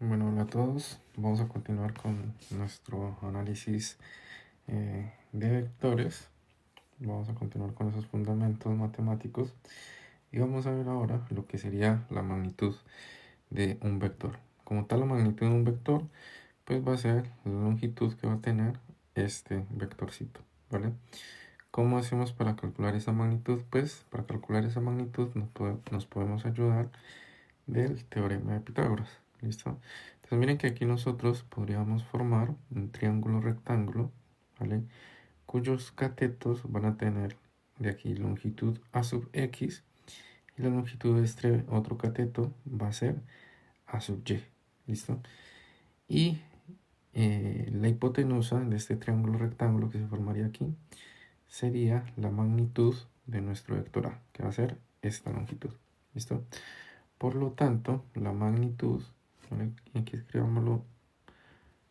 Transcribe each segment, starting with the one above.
Bueno, hola a todos. Vamos a continuar con nuestro análisis de vectores. Vamos a continuar con esos fundamentos matemáticos y vamos a ver ahora lo que sería la magnitud de un vector. Como tal, la magnitud de un vector pues va a ser la longitud que va a tener este vectorcito, ¿vale? ¿Cómo hacemos para calcular esa magnitud? Pues para calcular esa magnitud nos podemos ayudar del teorema de Pitágoras. ¿Listo? Entonces miren que aquí nosotros podríamos formar un triángulo rectángulo, ¿vale? Cuyos catetos van a tener de aquí longitud a sub x y la longitud de este otro cateto va a ser a sub y. ¿Listo? Y la hipotenusa de este triángulo rectángulo que se formaría aquí sería la magnitud de nuestro vector a, que va a ser esta longitud. ¿Listo? Por lo tanto, la magnitud, ¿vale? Y aquí escribámoslo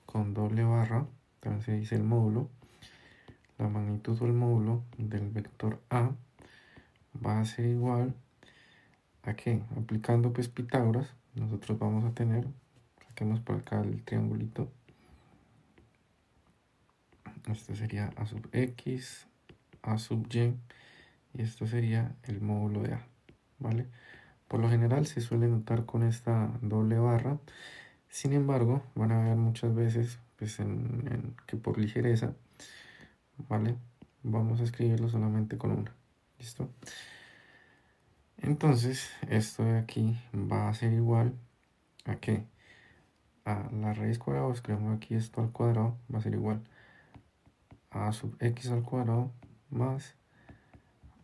con doble barra, también se dice el módulo. La magnitud o el módulo del vector A va a ser igual a que, aplicando pues Pitágoras, nosotros vamos a tener, saquemos por acá el triangulito, esto sería A sub x, A sub y, y esto sería el módulo de A, ¿vale? Por lo general se suele notar con esta doble barra. Sin embargo, van a ver muchas veces pues, que por ligereza, ¿vale? Vamos a escribirlo solamente con una. ¿Listo? Entonces, esto de aquí va a ser igual a ¿qué? A la raíz cuadrada, o escribimos aquí esto al cuadrado, va a ser igual a sub x al cuadrado más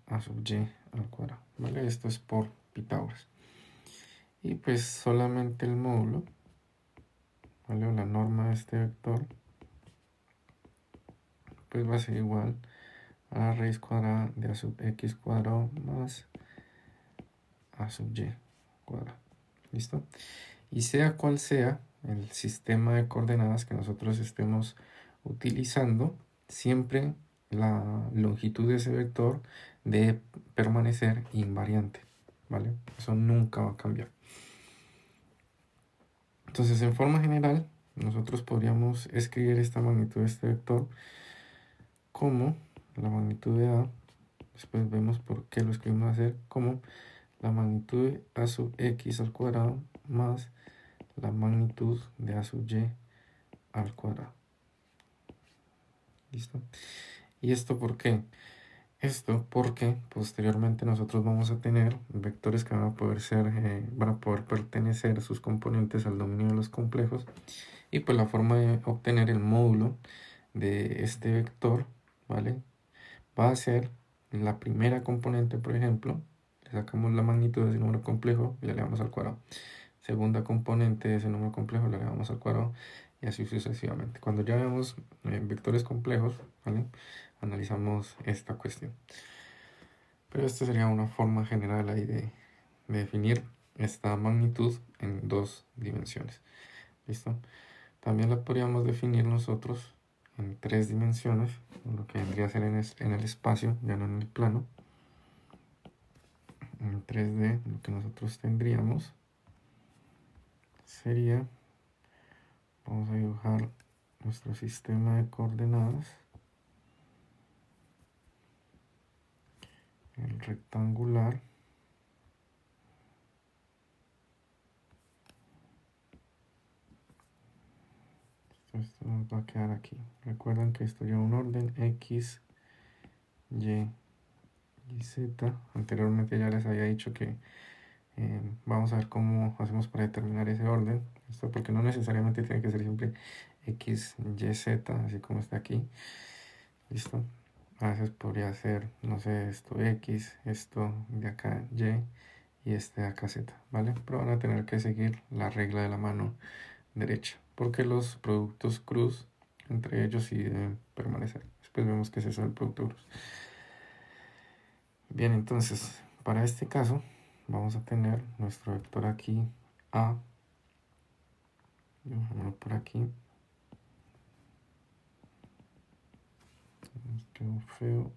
a sub y al cuadrado, ¿vale? Esto es por Pitágoras. Y pues solamente el módulo, ¿vale? O la norma de este vector, pues va a ser igual a la raíz cuadrada de a sub x cuadrado más a sub y cuadrado. ¿Listo? Y sea cual sea el sistema de coordenadas que nosotros estemos utilizando, siempre la longitud de ese vector debe permanecer invariante, ¿vale? Eso nunca va a cambiar. Entonces, en forma general, nosotros podríamos escribir esta magnitud de este vector como la magnitud de A, después vemos por qué lo escribimos hacer, como la magnitud de A sub x al cuadrado más la magnitud de A sub y al cuadrado. ¿Listo? ¿Y esto por qué? Esto porque posteriormente nosotros vamos a tener vectores que van a poder pertenecer sus componentes al dominio de los complejos, y pues la forma de obtener el módulo de este vector, ¿vale? Va a ser la primera componente, por ejemplo, le sacamos la magnitud de ese número complejo y la elevamos al cuadrado. Segunda componente de ese número complejo la elevamos al cuadrado y así sucesivamente. Cuando ya vemos vectores complejos, ¿vale? Analizamos esta cuestión. Pero esta sería una forma general ahí de definir esta magnitud en dos dimensiones. ¿Listo? También la podríamos definir nosotros en tres dimensiones, lo que vendría a ser en el espacio, ya no en el plano. En 3D, lo que nosotros tendríamos sería, vamos a dibujar nuestro sistema de coordenadas, el rectangular, esto nos va a quedar aquí. Recuerden que esto lleva un orden x, y y z. Anteriormente ya les había dicho que vamos a ver cómo hacemos para determinar ese orden. Esto porque no necesariamente tiene que ser siempre x, y, z, así como está aquí. ¿Listo? A veces podría ser, no sé, esto x, esto de acá y este de acá z, ¿vale? Pero van a tener que seguir la regla de la mano derecha, porque los productos cruz entre ellos sí deben permanecer. Después vemos que es eso el producto cruz. Bien, entonces, para este caso, vamos a tener nuestro vector aquí, A. Dibujémoslo por aquí. Nos quedó feo.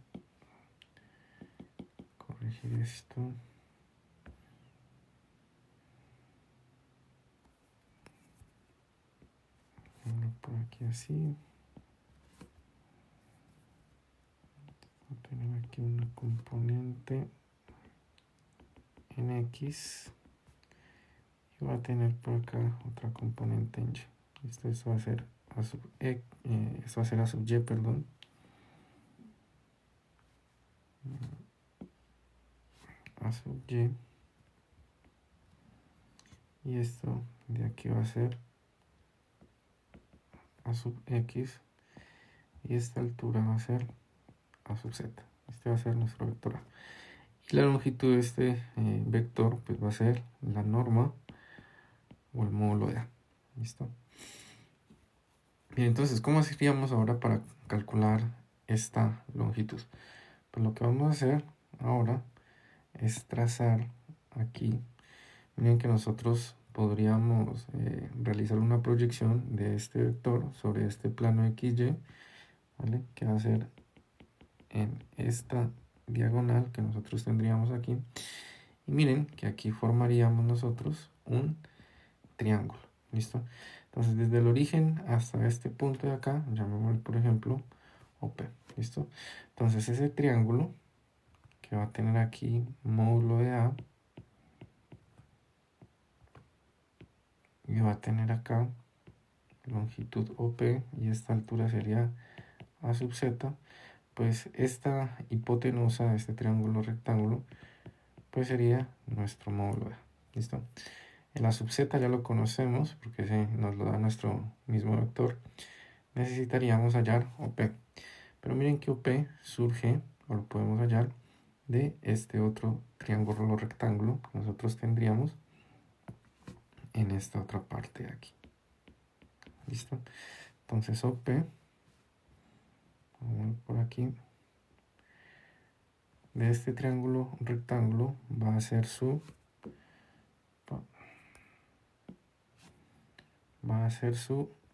Corregir esto. aquí así. Voy a tener aquí una componente en X. Y voy a tener por acá otra componente en Y. Esto va a ser A sub E, esto va a ser A sub Y, perdón. A sub Y. Y esto de aquí va a ser A sub X. Y esta altura va a ser A sub Z. Este va a ser nuestro vector A. Y la longitud de este vector pues va a ser la norma o el módulo de A. ¿Listo? Bien, entonces, ¿cómo haríamos ahora para calcular esta longitud? Pues lo que vamos a hacer ahora es trazar aquí. Miren que nosotros podríamos realizar una proyección de este vector sobre este plano XY, ¿vale? Que va a ser en esta diagonal que nosotros tendríamos aquí. Y miren que aquí formaríamos nosotros un triángulo, ¿listo? Entonces, desde el origen hasta este punto de acá, llamémosle por ejemplo OP, ¿listo? Entonces, ese triángulo que va a tener aquí módulo de A y va a tener acá longitud OP y esta altura sería A sub Z, pues esta hipotenusa de este triángulo rectángulo pues sería nuestro módulo de A, ¿listo? El A sub Z ya lo conocemos porque nos lo da nuestro mismo vector. Necesitaríamos hallar OP, pero miren que OP surge o lo podemos hallar de este otro triángulo rectángulo que nosotros tendríamos en esta otra parte de aquí. ¿Listo? Entonces OP, vamos por aquí, de este triángulo rectángulo va a ser su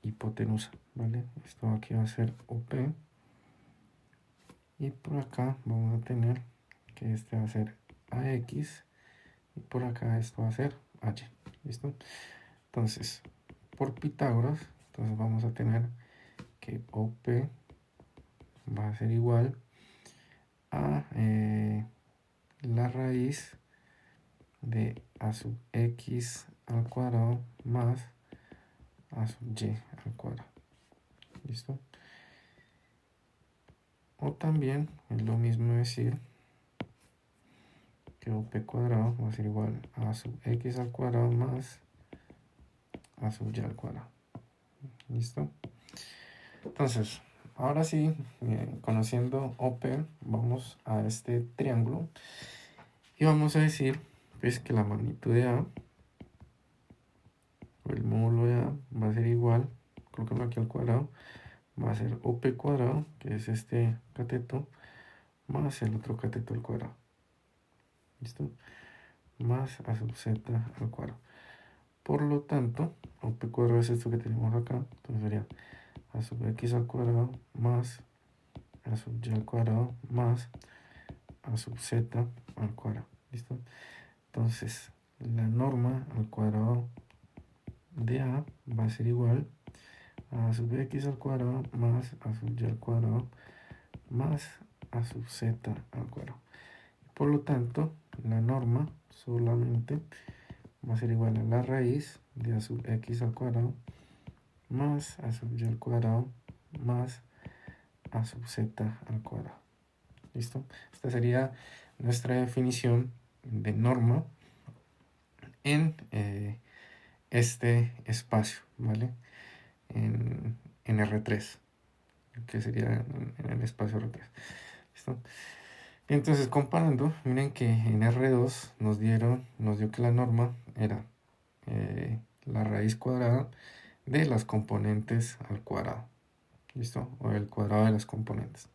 hipotenusa, ¿vale? Esto aquí va a ser OP y por acá vamos a tener que este va a ser AX y por acá esto va a ser AY, ¿listo? Entonces, por Pitágoras, entonces vamos a tener que OP va a ser igual a la raíz de A sub X al cuadrado más A sub Y al cuadrado. ¿Listo? O también es lo mismo decir que OP cuadrado va a ser igual a sub X al cuadrado más A sub Y al cuadrado. ¿Listo? Entonces, ahora sí, conociendo OP, vamos a este triángulo y vamos a decir pues que la magnitud de A o el módulo de A va a ser igual, colocamos aquí al cuadrado, va a ser OP cuadrado, que es este cateto, más el otro cateto al cuadrado. ¿Listo? Más A sub Z al cuadrado. Por lo tanto, OP cuadrado es esto que tenemos acá, entonces sería A sub X al cuadrado más A sub Y al cuadrado más A sub Z al cuadrado. ¿Listo? Entonces, la norma al cuadrado de A va a ser igual a sub X al cuadrado más A sub Y al cuadrado más A sub Z al cuadrado. Por lo tanto, la norma solamente va a ser igual a la raíz de A sub X al cuadrado más A sub Y al cuadrado más A sub Z al cuadrado. ¿Listo? Esta sería nuestra definición de norma en este espacio, ¿vale? En R3, que sería en el espacio R3. ¿Listo? Entonces, comparando, miren que en R2 nos dio que la norma era la raíz cuadrada de las componentes al cuadrado. ¿Listo? O el cuadrado de las componentes.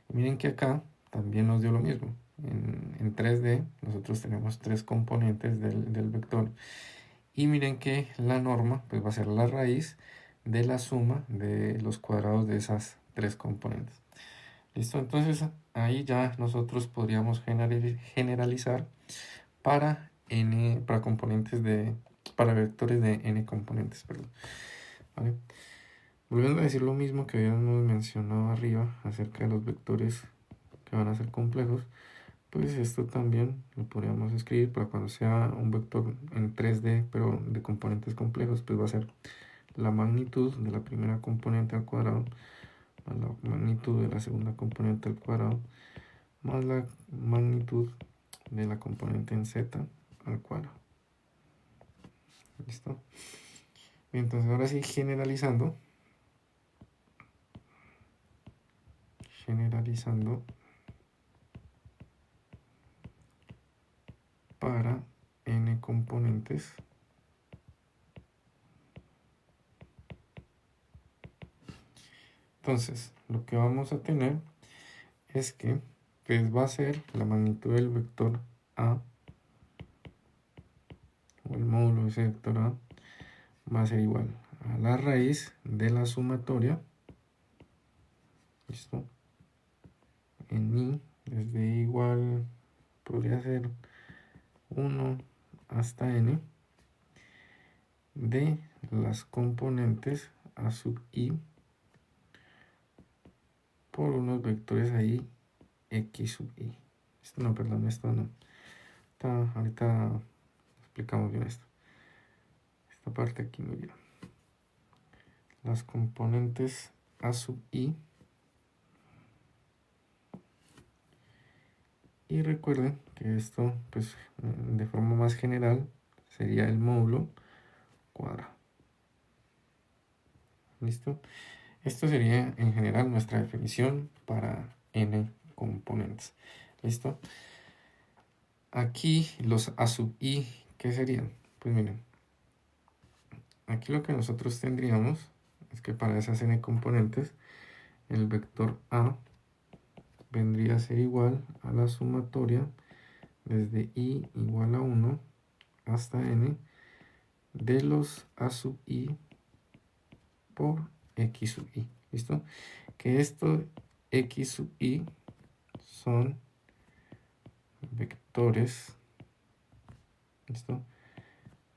Y miren que acá también nos dio lo mismo. En 3D nosotros tenemos tres componentes del vector. Y miren que la norma pues va a ser la raíz de la suma de los cuadrados de esas tres componentes. ¿Listo? Entonces ahí ya nosotros podríamos generalizar para para vectores de n componentes, perdón. ¿Vale? Volviendo a decir lo mismo que habíamos mencionado arriba acerca de los vectores que van a ser complejos, pues esto también lo podríamos escribir para cuando sea un vector en 3D, pero de componentes complejos, pues va a ser la magnitud de la primera componente al cuadrado más la magnitud de la segunda componente al cuadrado más la magnitud de la componente en z al cuadrado. ¿Listo? Bien, entonces ahora sí, generalizando para n componentes, entonces lo que vamos a tener es que pues va a ser la magnitud del vector A, o el módulo de ese vector A, va a ser igual a la raíz de la sumatoria, ¿listo? En i, desde igual, podría ser 1 hasta n, de las componentes a sub i por unos vectores ahí x sub i. Esto no, perdón, esto no. Ahorita explicamos bien esto. Esta parte aquí muy bien. Las componentes a sub i. Y recuerden que esto, pues, de forma más general, sería el módulo cuadrado. ¿Listo? Esto sería en general nuestra definición para n componentes. ¿Listo? Aquí los a sub i, ¿qué serían? Pues miren, aquí lo que nosotros tendríamos es que para esas n componentes, el vector a vendría a ser igual a la sumatoria desde i igual a 1 hasta n de los a sub i por x sub i. ¿Listo? Que esto x sub i son vectores, ¿listo?,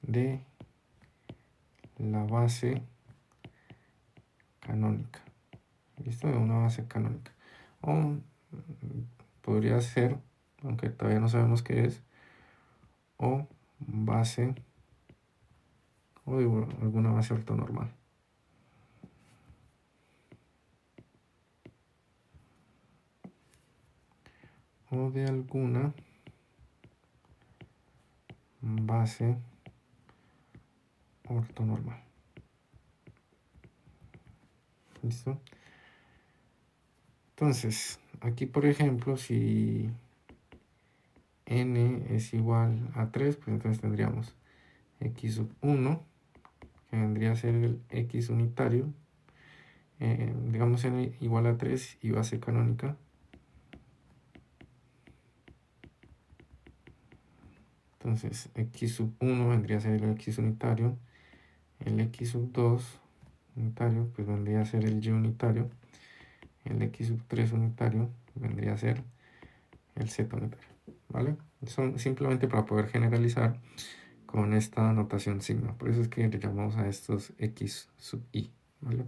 de la base canónica, ¿listo? De una base canónica. O podría ser, aunque todavía no sabemos qué es, o base, o de alguna base ortonormal. O de alguna base ortonormal. ¿Listo? Entonces, aquí por ejemplo, si n es igual a 3, pues entonces tendríamos x sub 1, que vendría a ser el x unitario, digamos n igual a 3 y base canónica. Entonces, x sub 1 vendría a ser el x unitario, el x sub 2 unitario, pues vendría a ser el y unitario, el x sub 3 unitario vendría a ser el z unitario, ¿vale? Son simplemente para poder generalizar con esta notación sigma, por eso es que le llamamos a estos x sub i, ¿vale?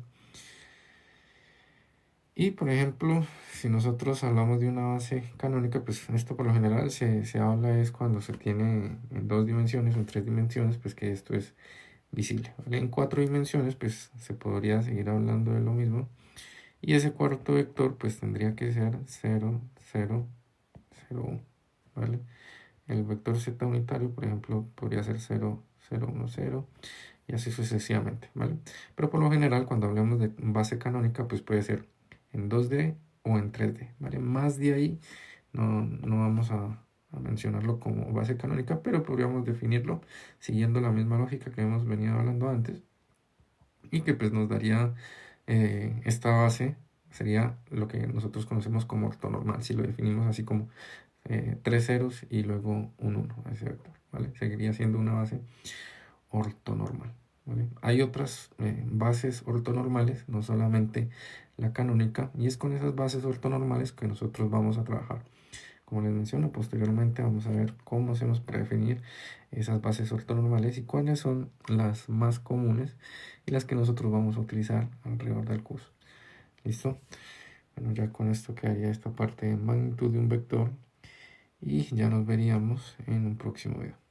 Y por ejemplo, si nosotros hablamos de una base canónica, pues esto por lo general se habla es cuando se tiene en 2 dimensiones o en 3 dimensiones, pues que esto es visible, ¿vale? En 4 dimensiones, pues se podría seguir hablando de lo mismo. Y ese cuarto vector, pues tendría que ser 0, 0, 0, 1, ¿vale? El vector z unitario, por ejemplo, podría ser 0, 0, 1, 0, y así sucesivamente, ¿vale? Pero por lo general, cuando hablamos de base canónica, pues puede ser en 2D o en 3D, ¿vale? Más de ahí no vamos a mencionarlo como base canónica, pero podríamos definirlo siguiendo la misma lógica que hemos venido hablando antes y que pues nos daría esta base, sería lo que nosotros conocemos como ortonormal, si lo definimos así como 3 ceros y luego un 1 a ese vector, ¿vale? Seguiría siendo una base ortonormal, ¿vale? Hay otras bases ortonormales, no solamente la canónica, y es con esas bases ortonormales que nosotros vamos a trabajar Como les menciono, posteriormente vamos a ver cómo hacemos para definir esas bases ortonormales y cuáles son las más comunes y las que nosotros vamos a utilizar alrededor del curso. ¿Listo? Bueno, ya con esto quedaría esta parte de magnitud de un vector y ya nos veríamos en un próximo video.